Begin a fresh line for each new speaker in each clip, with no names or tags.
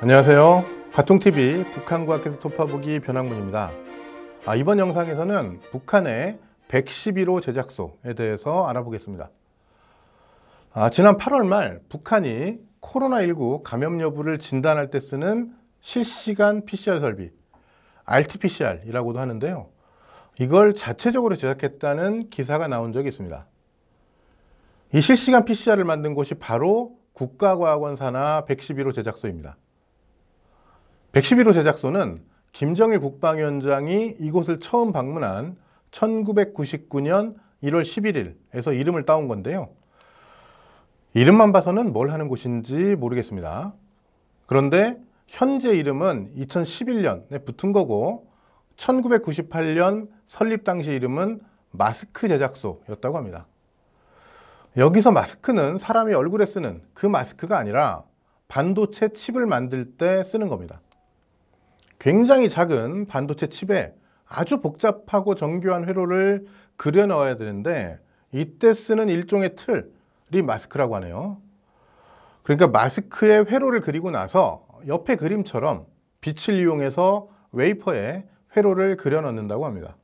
안녕하세요. 과통TV 북한과학에서 토파보기 변학문입니다. 이번 영상에서는 북한의 111호 제작소에 대해서 알아보겠습니다. 지난 8월 말 북한이 코로나19 감염 여부를 진단할 때 쓰는 실시간 PCR 설비 RT-PCR이라고도 하는데요. 이걸 자체적으로 제작했다는 기사가 나온 적이 있습니다. 이 실시간 PCR을 만든 곳이 바로 국가과학원 산하 111호 제작소입니다. 111호 제작소는 김정일 국방위원장이 이곳을 처음 방문한 1999년 1월 11일에서 이름을 따온 건데요. 이름만 봐서는 뭘 하는 곳인지 모르겠습니다. 그런데 현재 이름은 2011년에 붙은 거고 1998년 설립 당시 이름은 마스크 제작소였다고 합니다. 여기서 마스크는 사람이 얼굴에 쓰는 그 마스크가 아니라 반도체 칩을 만들 때 쓰는 겁니다. 굉장히 작은 반도체 칩에 아주 복잡하고 정교한 회로를 그려 넣어야 되는데 이때 쓰는 일종의 틀이 마스크라고 하네요. 그러니까 마스크에 회로를 그리고 나서 옆에 그림처럼 빛을 이용해서 웨이퍼에 회로를 그려 넣는다고 합니다.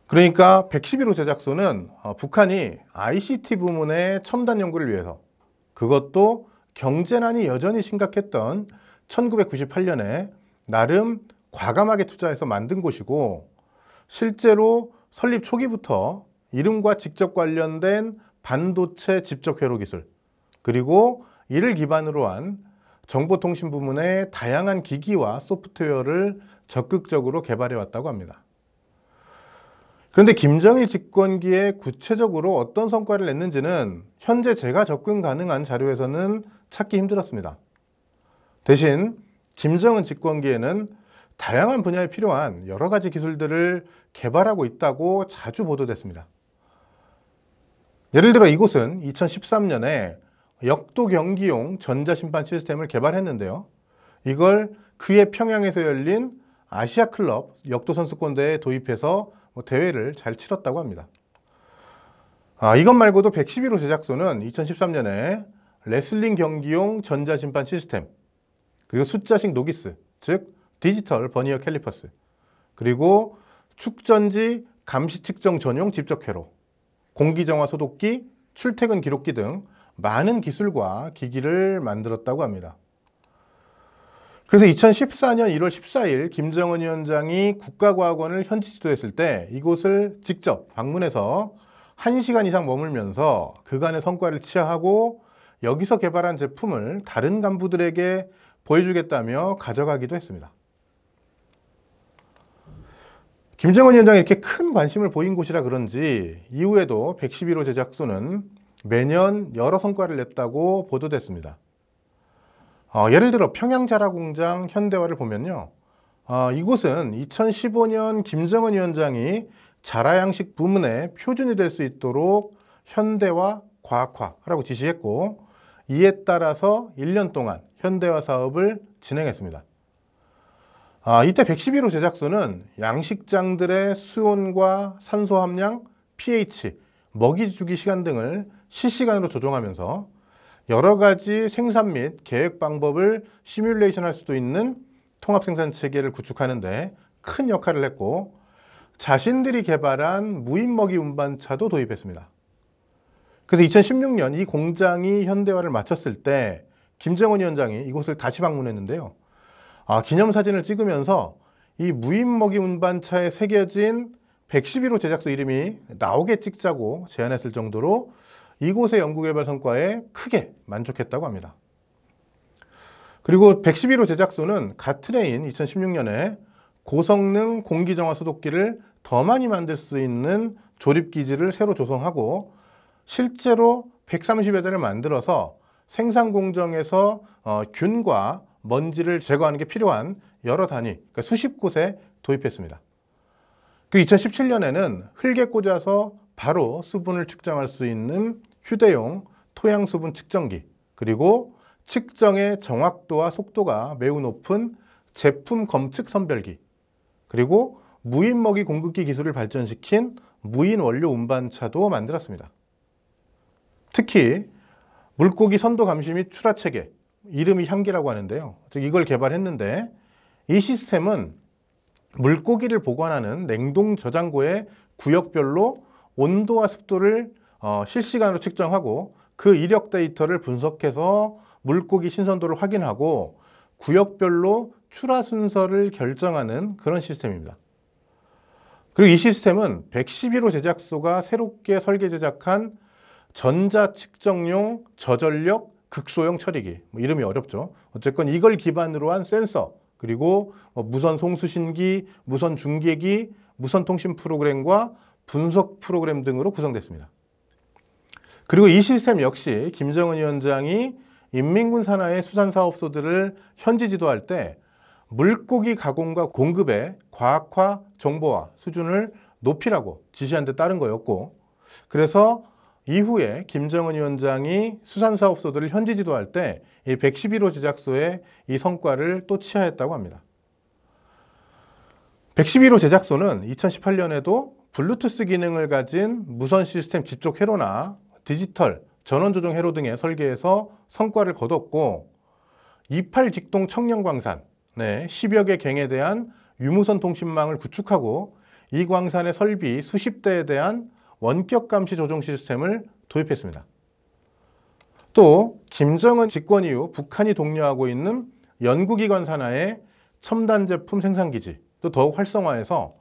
그러니까 111호 제작소는 북한이 ICT 부문의 첨단 연구를 위해서, 그것도 경제난이 여전히 심각했던 1998년에 나름 과감하게 투자해서 만든 곳이고, 실제로 설립 초기부터 이름과 직접 관련된 반도체 집적 회로 기술, 그리고 이를 기반으로 한 정보통신 부문의 다양한 기기와 소프트웨어를 적극적으로 개발해 왔다고 합니다. 그런데 김정일 집권기에 구체적으로 어떤 성과를 냈는지는 현재 제가 접근 가능한 자료에서는 찾기 힘들었습니다. 대신 김정은 집권기에는 다양한 분야에 필요한 여러 가지 기술들을 개발하고 있다고 자주 보도됐습니다. 예를 들어 이곳은 2013년에 역도 경기용 전자심판 시스템을 개발했는데요. 이걸 그해 평양에서 열린 아시아클럽 역도선수권대회에 도입해서 대회를 잘 치렀다고 합니다. 이것 말고도 111호 제작소는 2013년에 레슬링 경기용 전자심판 시스템, 그리고 숫자식 노기스, 즉 디지털 버니어 캘리퍼스, 그리고 축전지 감시 측정 전용 집적회로, 공기정화 소독기, 출퇴근 기록기 등 많은 기술과 기기를 만들었다고 합니다. 그래서 2014년 1월 14일 김정은 위원장이 국가과학원을 현지 지도했을 때 이곳을 직접 방문해서 1시간 이상 머물면서 그간의 성과를 치하하고 여기서 개발한 제품을 다른 간부들에게 보여주겠다며 가져가기도 했습니다. 김정은 위원장이 이렇게 큰 관심을 보인 곳이라 그런지 이후에도 111호 제작소는 매년 여러 성과를 냈다고 보도됐습니다. 예를 들어 평양자라공장 현대화를 보면요. 이곳은 2015년 김정은 위원장이 자라양식 부문의 표준이 될 수 있도록 현대화, 과학화라고 지시했고, 이에 따라서 1년 동안 현대화 사업을 진행했습니다. 이때 111호 제작소는 양식장들의 수온과 산소 함량, pH, 먹이 주기 시간 등을 실시간으로 조정하면서 여러 가지 생산 및 계획 방법을 시뮬레이션 할 수도 있는 통합 생산 체계를 구축하는 데 큰 역할을 했고, 자신들이 개발한 무인 먹이 운반차도 도입했습니다. 그래서 2016년 이 공장이 현대화를 마쳤을 때 김정은 위원장이 이곳을 다시 방문했는데요. 기념사진을 찍으면서 이 무인 먹이 운반차에 새겨진 111호 제작소 이름이 나오게 찍자고 제안했을 정도로 이곳의 연구개발 성과에 크게 만족했다고 합니다. 그리고 111호 제작소는 같은 해인 2016년에 고성능 공기정화 소독기를 더 많이 만들 수 있는 조립기지를 새로 조성하고 실제로 130여 대를 만들어서 생산 공정에서 균과 먼지를 제거하는 게 필요한 여러 단위, 그러니까 수십 곳에 도입했습니다. 그 2017년에는 흙에 꽂아서 바로 수분을 측정할 수 있는 휴대용 토양 수분 측정기, 그리고 측정의 정확도와 속도가 매우 높은 제품 검측 선별기, 그리고 무인 먹이 공급기 기술을 발전시킨 무인 원료 운반차도 만들었습니다. 특히 물고기 선도 감시 및 출하 체계, 이름이 향기라고 하는데요. 즉 이걸 개발했는데 이 시스템은 물고기를 보관하는 냉동 저장고의 구역별로 온도와 습도를 실시간으로 측정하고 그 이력 데이터를 분석해서 물고기 신선도를 확인하고 구역별로 출하 순서를 결정하는 그런 시스템입니다. 그리고 이 시스템은 111호 제작소가 새롭게 설계 제작한 전자 측정용 저전력 극소형 처리기, 이름이 어렵죠. 어쨌건 이걸 기반으로 한 센서, 그리고 무선 송수신기, 무선 중계기, 무선 통신 프로그램과 분석 프로그램 등으로 구성됐습니다. 그리고 이 시스템 역시 김정은 위원장이 인민군 산하의 수산사업소들을 현지 지도할 때 물고기 가공과 공급의 과학화, 정보화 수준을 높이라고 지시한 데 따른 거였고, 그래서 이후에 김정은 위원장이 수산사업소들을 현지 지도할 때 이 111호 제작소의 이 성과를 또 취하했다고 합니다. 111호 제작소는 2018년에도 블루투스 기능을 가진 무선 시스템 집적 회로나 디지털 전원 조정 회로 등의 설계에서 성과를 거뒀고, 28 직동 청년광산 10여 개 갱에 대한 유무선 통신망을 구축하고 이 광산의 설비 수십 대에 대한 원격 감시 조종 시스템을 도입했습니다. 또 김정은 집권 이후 북한이 독려하고 있는 연구기관 산하의 첨단 제품 생산기지 또 더욱 활성화해서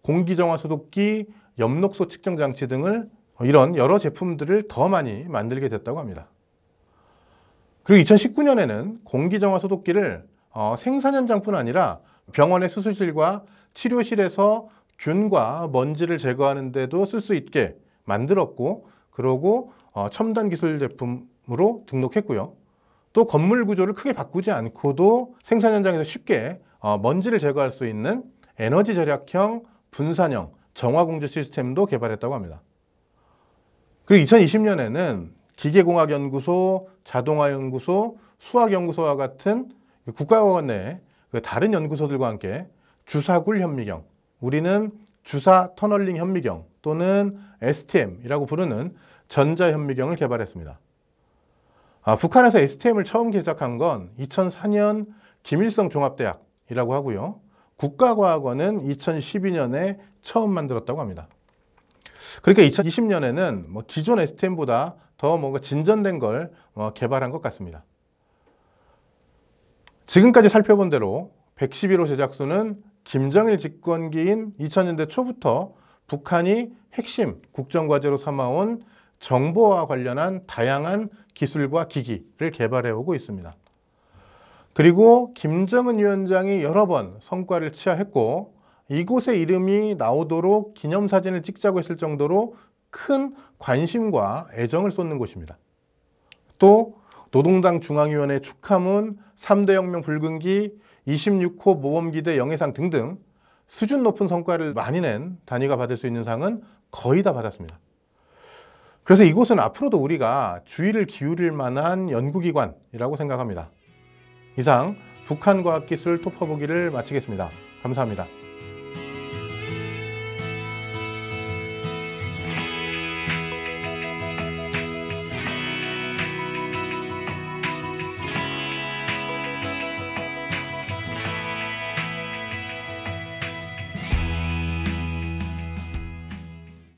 공기정화 소독기, 엽록소 측정 장치 등을 이런 여러 제품들을 더 많이 만들게 됐다고 합니다. 그리고 2019년에는 공기정화 소독기를 생산 현장뿐 아니라 병원의 수술실과 치료실에서 균과 먼지를 제거하는 데도 쓸 수 있게 만들었고, 그러고 첨단 기술 제품으로 등록했고요. 또 건물 구조를 크게 바꾸지 않고도 생산 현장에서 쉽게 먼지를 제거할 수 있는 에너지 절약형 분산형 정화공조 시스템도 개발했다고 합니다. 그리고 2020년에는 기계공학연구소, 자동화연구소, 수학연구소와 같은 국가관 내 다른 연구소들과 함께 주사굴 현미경, 우리는 주사 터널링 현미경 또는 STM이라고 부르는 전자현미경을 개발했습니다. 북한에서 STM을 처음 개작한 건 2004년 김일성 종합대학이라고 하고요. 국가과학원은 2012년에 처음 만들었다고 합니다. 그러니까 2020년에는 기존 STM보다 더 뭔가 진전된 걸 개발한 것 같습니다. 지금까지 살펴본 대로 111호 제작소는 김정일 집권기인 2000년대 초부터 북한이 핵심 국정과제로 삼아온 정보와 관련한 다양한 기술과 기기를 개발해오고 있습니다. 그리고 김정은 위원장이 여러 번 성과를 취하했고, 이곳의 이름이 나오도록 기념사진을 찍자고 했을 정도로 큰 관심과 애정을 쏟는 곳입니다. 또 노동당 중앙위원회 축하문, 3대 혁명 붉은기, 26호 모범기대 영예상 등등 수준 높은 성과를 많이 낸 단위가 받을 수 있는 상은 거의 다 받았습니다. 그래서 이곳은 앞으로도 우리가 주의를 기울일 만한 연구기관이라고 생각합니다. 이상 북한과학기술 톱퍼보기를 마치겠습니다. 감사합니다.